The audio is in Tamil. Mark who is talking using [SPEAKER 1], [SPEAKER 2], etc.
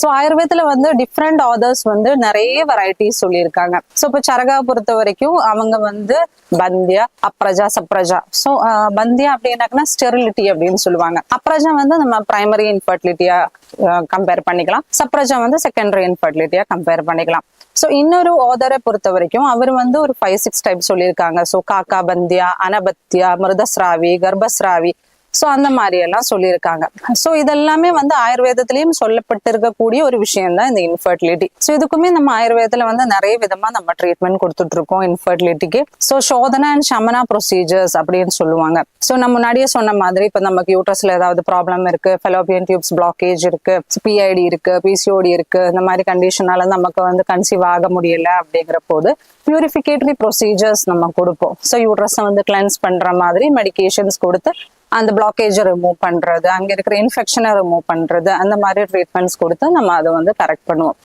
[SPEAKER 1] ஸோ ஆயுர்வேதத்துல வந்து டிஃப்ரெண்ட் ஆதர்ஸ் வந்து நிறைய வெரைட்டிஸ் சொல்லியிருக்காங்க. ஸோ இப்போ சரகா பொறுத்த வரைக்கும் அவங்க வந்து பந்தியா, அப்ரஜா, சப்ரஜா. ஸோ பந்தியா அப்படின்னாக்கா ஸ்டெரிலிட்டி அப்படின்னு சொல்லுவாங்க. அப்ரஜா வந்து நம்ம பிரைமரி இன்ஃபர்டிலிட்டியா கம்பேர் பண்ணிக்கலாம். சப்ரஜா வந்து செகண்டரி இன்ஃபர்டிலிட்டியா கம்பேர் பண்ணிக்கலாம். ஸோ இன்னொரு ஆதரை பொறுத்த வரைக்கும் அவர் வந்து ஒரு 5-6 டைப் சொல்லியிருக்காங்க. ஸோ காக்கா பந்தியா, அனபத்தியா, மிருதஸ்ராவி, கர்ப்பஸ்ராவி. ஸோ அந்த மாதிரி எல்லாம் சொல்லியிருக்காங்க. ஸோ இதெல்லாமே வந்து ஆயுர்வேதத்திலையும் சொல்லப்பட்டிருக்கக்கூடிய ஒரு விஷயம் தான் இந்த இன்ஃபர்டிலிட்டி. ஸோ இதுக்குமே நம்ம ஆயுர்வேதத்துல வந்து நிறைய விதமா நம்ம ட்ரீட்மெண்ட் கொடுத்துட்டு இருக்கோம் இன்ஃபர்டிலிட்டிக்கு. So Shodhana and Samana procedures அப்படின்னு சொல்லுவாங்க. ஸோ நம்ம முன்னாடியே சொன்ன மாதிரி இப்போ நமக்கு யூட்ரஸ்ல ஏதாவது ப்ராப்ளம் இருக்கு, ஃபெலோபியன் டியூப்ஸ் பிளாக்கேஜ் இருக்கு, பிஐடி இருக்கு, பிசிஓடி இருக்கு, இந்த மாதிரி கண்டிஷனால நமக்கு வந்து கன்சீவ் ஆக முடியல அப்படிங்கிற போது பியூரிஃபிகேட்டரி ப்ரொசீஜர்ஸ் நம்ம கொடுப்போம். ஸோ யூட்ரஸை வந்து கிளென்ஸ் பண்ற மாதிரி மெடிகேஷன்ஸ் கொடுத்து அந்த பிளாக்கேஜை ரிமூவ் பண்றது, அங்க இருக்கிற இன்ஃபெக்ஷனை ரிமூவ் பண்றது, அந்த மாதிரி ட்ரீட்மெண்ட்ஸ் கொடுத்து நம்ம அதை வந்து கரெக்ட் பண்ணுவோம்.